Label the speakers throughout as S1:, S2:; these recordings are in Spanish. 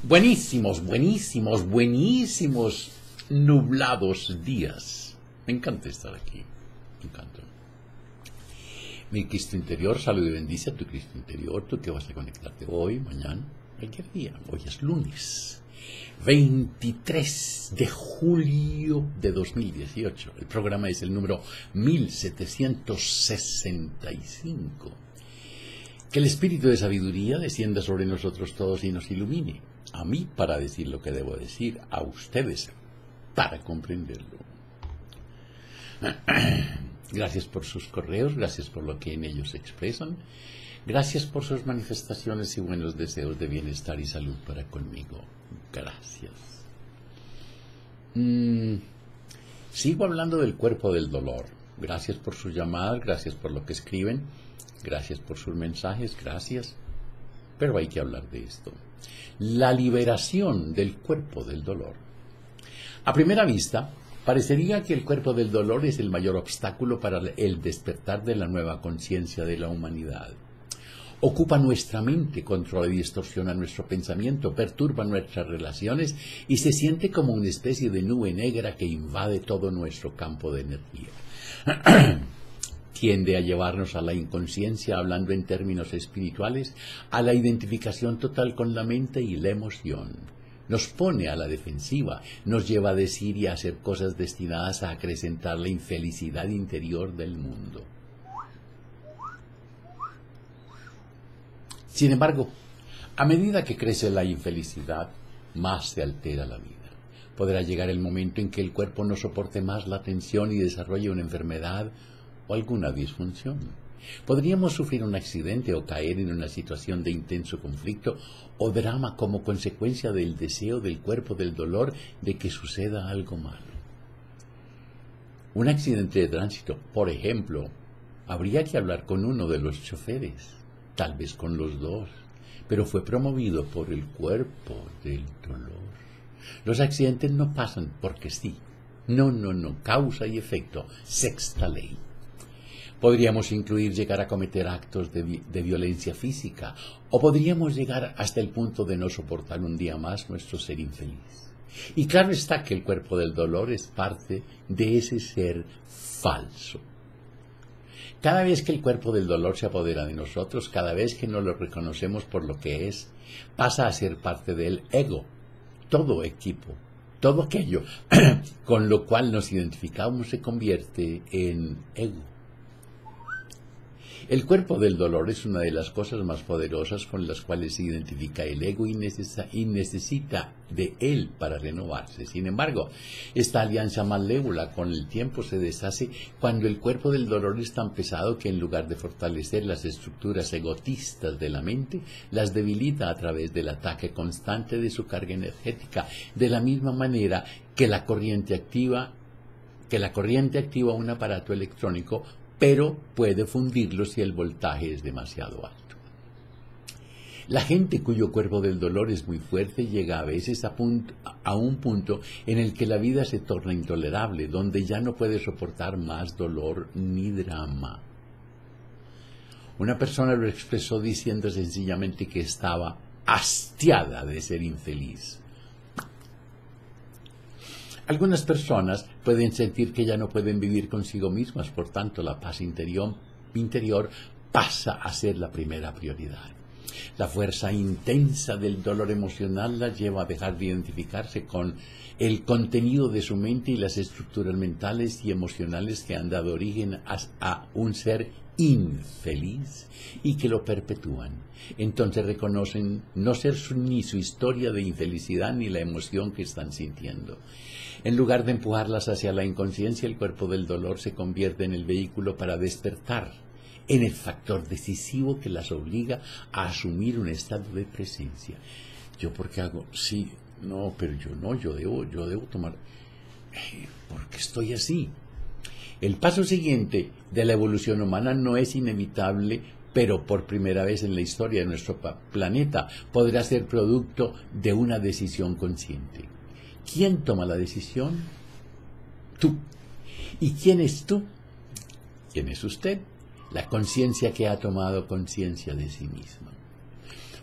S1: Buenísimos, buenísimos, buenísimos nublados días. Me encanta estar aquí. Me encanta. Mi Cristo interior, salud y bendice a tu Cristo interior. Tú que vas a conectarte hoy, mañana, cualquier día. Hoy es lunes 23 de julio de 2018. El programa es el número 1765. Que el espíritu de sabiduría descienda sobre nosotros todos y nos ilumine. A mí para decir lo que debo decir, a ustedes para comprenderlo. Gracias por sus correos, gracias por lo que en ellos expresan, gracias por sus manifestaciones y buenos deseos de bienestar y salud para conmigo. Gracias. Sigo hablando del cuerpo del dolor. Gracias por sus llamadas, gracias por lo que escriben, gracias por sus mensajes, gracias. Pero hay que hablar de esto. La liberación del cuerpo del dolor. A primera vista, parecería que el cuerpo del dolor es el mayor obstáculo para el despertar de la nueva conciencia de la humanidad. Ocupa nuestra mente, controla y distorsiona nuestro pensamiento, perturba nuestras relaciones y se siente como una especie de nube negra que invade todo nuestro campo de energía. Tiende a llevarnos a la inconsciencia, hablando en términos espirituales, a la identificación total con la mente y la emoción. Nos pone a la defensiva, nos lleva a decir y a hacer cosas destinadas a acrecentar la infelicidad interior del mundo. Sin embargo, a medida que crece la infelicidad, más se altera la vida. Podrá llegar el momento en que el cuerpo no soporte más la tensión y desarrolle una enfermedad o alguna disfunción. Podríamos sufrir un accidente o caer en una situación de intenso conflicto o drama como consecuencia del deseo del cuerpo del dolor de que suceda algo malo. Un accidente de tránsito, por ejemplo, habría que hablar con uno de los choferes, tal vez con los dos, pero fue promovido por el cuerpo del dolor. Los accidentes no pasan porque sí. No, causa y efecto, sexta ley. Podríamos incluir llegar a cometer actos de violencia física, o podríamos llegar hasta el punto de no soportar un día más nuestro ser infeliz. Y claro está que el cuerpo del dolor es parte de ese ser falso. Cada vez que el cuerpo del dolor se apodera de nosotros, cada vez que no lo reconocemos por lo que es, pasa a ser parte del ego, todo equipo. Todo aquello con lo cual nos identificamos se convierte en ego. El cuerpo del dolor es una de las cosas más poderosas con las cuales se identifica el ego y necesita de él para renovarse. Sin embargo, esta alianza malévola con el tiempo se deshace cuando el cuerpo del dolor es tan pesado que en lugar de fortalecer las estructuras egotistas de la mente, las debilita a través del ataque constante de su carga energética, de la misma manera que la corriente activa un aparato electrónico, pero puede fundirlo si el voltaje es demasiado alto. La gente cuyo cuerpo del dolor es muy fuerte llega a veces a un punto en el que la vida se torna intolerable, donde ya no puede soportar más dolor ni drama. Una persona lo expresó diciendo sencillamente que estaba hastiada de ser infeliz. Algunas personas pueden sentir que ya no pueden vivir consigo mismas, por tanto la paz interior pasa a ser la primera prioridad. La fuerza intensa del dolor emocional la lleva a dejar de identificarse con el contenido de su mente y las estructuras mentales y emocionales que han dado origen a un ser infeliz y que lo perpetúan. Entonces reconocen no ser ni su historia de infelicidad ni la emoción que están sintiendo. En lugar de empujarlas hacia la inconsciencia, el cuerpo del dolor se convierte en el vehículo para despertar, en el factor decisivo que las obliga a asumir un estado de presencia. ¿Yo por qué hago? Sí, no, pero yo debo tomar. ¿Por qué estoy así? El paso siguiente de la evolución humana no es inevitable, pero por primera vez en la historia de nuestro planeta podrá ser producto de una decisión consciente. ¿Quién toma la decisión? Tú. ¿Y quién es tú? ¿Quién es usted? La conciencia que ha tomado conciencia de sí misma.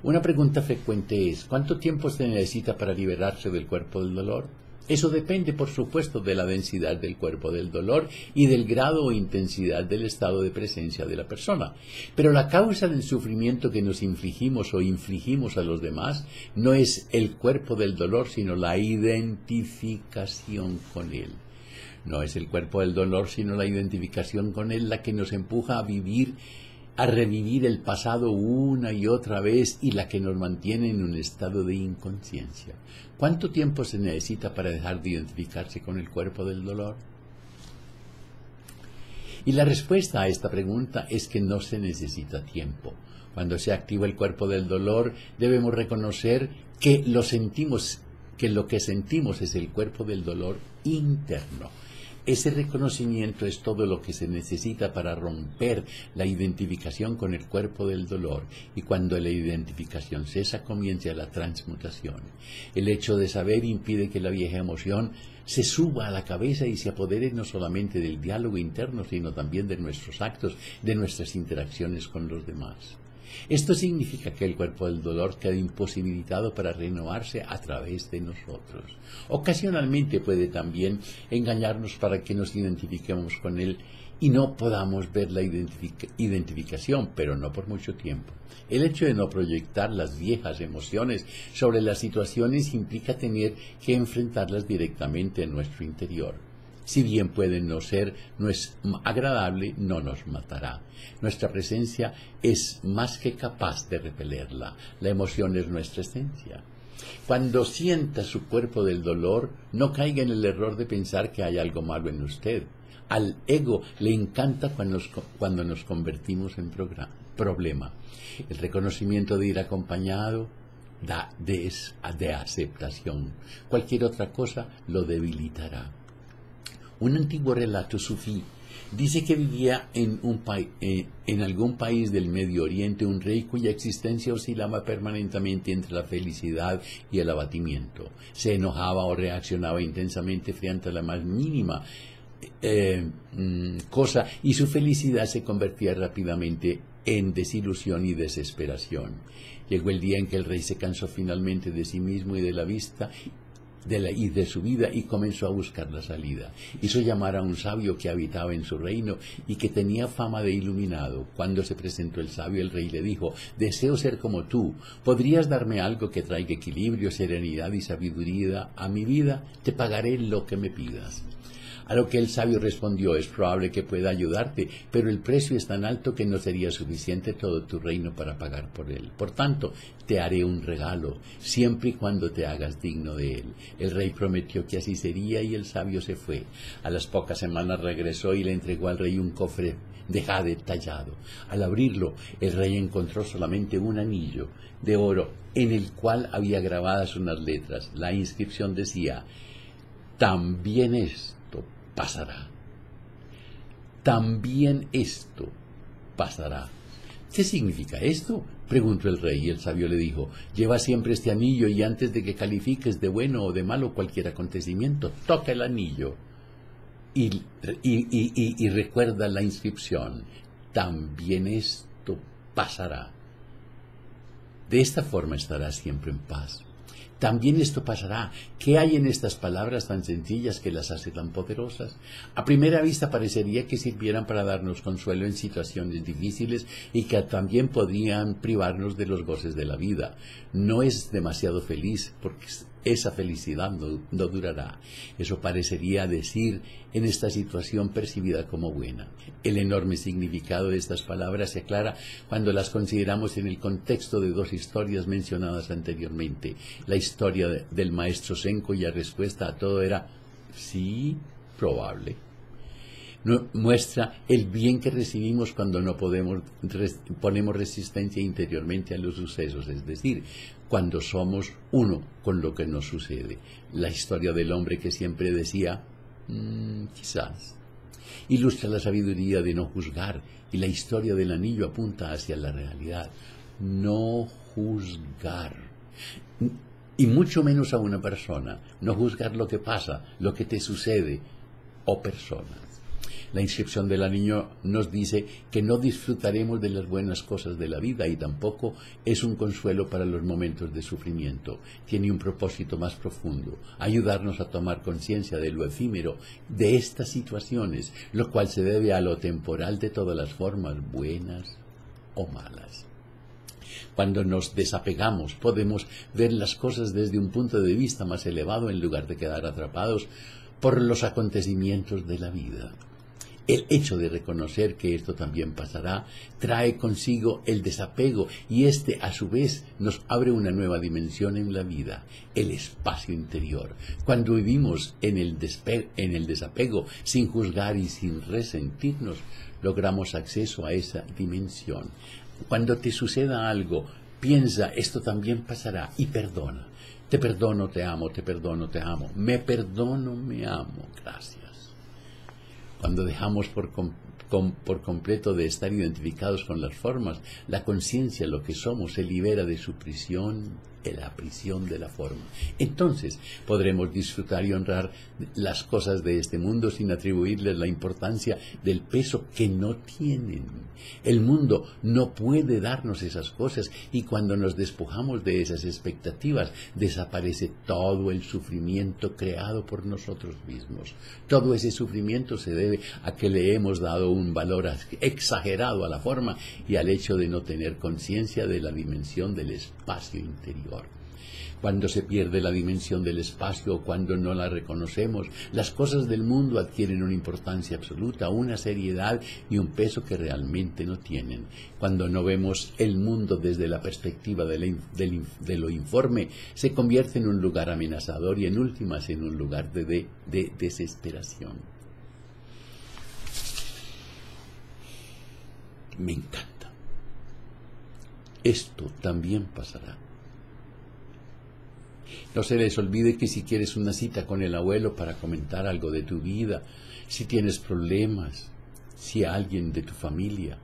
S1: Una pregunta frecuente es, ¿cuánto tiempo se necesita para liberarse del cuerpo del dolor? Eso depende, por supuesto, de la densidad del cuerpo del dolor y del grado o intensidad del estado de presencia de la persona. Pero la causa del sufrimiento que nos infligimos o infligimos a los demás no es el cuerpo del dolor, sino la identificación con él. No es el cuerpo del dolor, sino la identificación con él la que nos empuja a vivir, a revivir el pasado una y otra vez y la que nos mantiene en un estado de inconsciencia. ¿Cuánto tiempo se necesita para dejar de identificarse con el cuerpo del dolor? Y la respuesta a esta pregunta es que no se necesita tiempo. Cuando se activa el cuerpo del dolor, debemos reconocer que lo que sentimos es el cuerpo del dolor interno. Ese reconocimiento es todo lo que se necesita para romper la identificación con el cuerpo del dolor, y cuando la identificación cesa comienza la transmutación. El hecho de saber impide que la vieja emoción se suba a la cabeza y se apodere no solamente del diálogo interno, sino también de nuestros actos, de nuestras interacciones con los demás. Esto significa que el cuerpo del dolor queda imposibilitado para renovarse a través de nosotros. Ocasionalmente puede también engañarnos para que nos identifiquemos con él y no podamos ver la identificación, pero no por mucho tiempo. El hecho de no proyectar las viejas emociones sobre las situaciones implica tener que enfrentarlas directamente en nuestro interior. Si bien puede no es agradable, no nos matará. Nuestra presencia es más que capaz de repelerla. La emoción es nuestra esencia. Cuando sienta su cuerpo del dolor, no caiga en el error de pensar que hay algo malo en usted. Al ego le encanta cuando nos convertimos en problema. El reconocimiento de ir acompañado de aceptación. Cualquier otra cosa lo debilitará. Un antiguo relato sufí dice que vivía en algún país del Medio Oriente un rey cuya existencia oscilaba permanentemente entre la felicidad y el abatimiento. Se enojaba o reaccionaba intensamente frente a la más mínima cosa, y su felicidad se convertía rápidamente en desilusión y desesperación. Llegó el día en que el rey se cansó finalmente de sí mismo y de la vista y de su vida, y comenzó a buscar la salida. Hizo llamar a un sabio que habitaba en su reino y que tenía fama de iluminado. Cuando se presentó el sabio, el rey le dijo: «Deseo ser como tú. ¿Podrías darme algo que traiga equilibrio, serenidad y sabiduría a mi vida? Te pagaré lo que me pidas». A lo que el sabio respondió: «Es probable que pueda ayudarte, pero el precio es tan alto que no sería suficiente todo tu reino para pagar por él. Por tanto, te haré un regalo, siempre y cuando te hagas digno de él». El rey prometió que así sería, y el sabio se fue. A las pocas semanas regresó y le entregó al rey un cofre de jade tallado. Al abrirlo, el rey encontró solamente un anillo de oro en el cual había grabadas unas letras. La inscripción decía: «También esto pasará. También esto pasará». «¿Qué significa esto?», preguntó el rey, y el sabio le dijo: «Lleva siempre este anillo, y antes de que califiques de bueno o de malo cualquier acontecimiento, toca el anillo y recuerda la inscripción: también esto pasará. De esta forma estarás siempre en paz». También esto pasará. ¿Qué hay en estas palabras tan sencillas que las hace tan poderosas? A primera vista parecería que sirvieran para darnos consuelo en situaciones difíciles y que también podrían privarnos de los goces de la vida. No es demasiado feliz, porque esa felicidad no durará. Eso parecería decir en esta situación percibida como buena. El enorme significado de estas palabras se aclara cuando las consideramos en el contexto de dos historias mencionadas anteriormente. La historia del maestro Zen, cuya respuesta a todo era sí, probable. Muestra el bien que recibimos cuando no ponemos resistencia interiormente a los sucesos, es decir, cuando somos uno con lo que nos sucede. La historia del hombre que siempre decía quizás ilustra la sabiduría de no juzgar, y la historia del anillo apunta hacia la realidad. No juzgar, y mucho menos a una persona. No juzgar lo que pasa, lo que te sucede o personas. La inscripción del anillo nos dice que no disfrutaremos de las buenas cosas de la vida y tampoco es un consuelo para los momentos de sufrimiento. Tiene un propósito más profundo, ayudarnos a tomar conciencia de lo efímero de estas situaciones, lo cual se debe a lo temporal de todas las formas, buenas o malas. Cuando nos desapegamos, podemos ver las cosas desde un punto de vista más elevado en lugar de quedar atrapados por los acontecimientos de la vida. El hecho de reconocer que esto también pasará trae consigo el desapego y este a su vez nos abre una nueva dimensión en la vida, el espacio interior. Cuando vivimos en el desapego sin juzgar y sin resentirnos, logramos acceso a esa dimensión. Cuando te suceda algo, piensa, esto también pasará y perdona. Te perdono, te amo, te perdono, te amo. Me perdono, me amo. Gracias. Cuando dejamos por completo de estar identificados con las formas, la conciencia, lo que somos, se libera de su prisión, de la prisión de la forma. Entonces podremos disfrutar y honrar las cosas de este mundo sin atribuirles la importancia del peso que no tienen. El mundo no puede darnos esas cosas y cuando nos despojamos de esas expectativas desaparece todo el sufrimiento creado por nosotros mismos. Todo ese sufrimiento se debe a que le hemos dado un valor exagerado a la forma y al hecho de no tener conciencia de la dimensión del espacio interior. Cuando se pierde la dimensión del espacio o cuando no la reconocemos, las cosas del mundo adquieren una importancia absoluta, una seriedad y un peso que realmente no tienen. Cuando no vemos el mundo desde la perspectiva de lo informe, se convierte en un lugar amenazador y en últimas en un lugar de desesperación. Me encanta. Esto también pasará. No se les olvide que si quieres una cita con el abuelo para comentar algo de tu vida, si tienes problemas, si alguien de tu familia,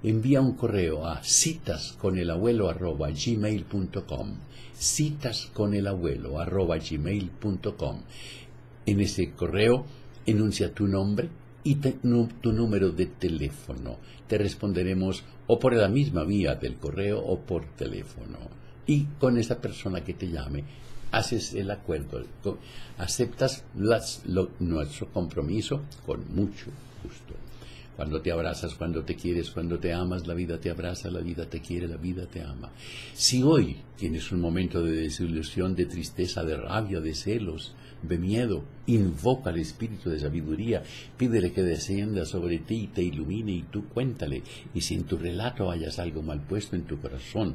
S1: envía un correo a citasconelabuelo@gmail.com, citasconelabuelo@gmail.com. En ese correo enuncia tu nombre y tu número de teléfono. Te responderemos o por la misma vía del correo o por teléfono. Y con esa persona que te llame, haces el acuerdo, aceptas nuestro compromiso con mucho gusto. Cuando te abrazas, cuando te quieres, cuando te amas, la vida te abraza, la vida te quiere, la vida te ama. Si hoy tienes un momento de desilusión, de tristeza, de rabia, de celos, de miedo, invoca al espíritu de sabiduría, pídele que descienda sobre ti y te ilumine y tú cuéntale. Y si en tu relato hayas algo mal puesto en tu corazón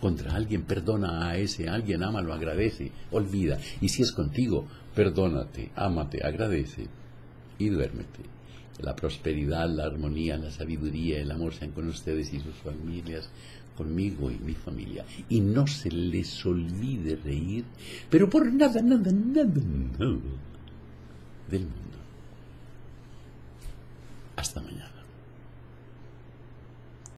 S1: contra alguien, perdona a ese alguien, ámalo, agradece, olvida. Y si es contigo, perdónate, ámate, agradece y duérmete. La prosperidad, la armonía, la sabiduría, el amor sean con ustedes y sus familias, conmigo y mi familia. Y no se les olvide reír, pero por nada del mundo. Hasta mañana.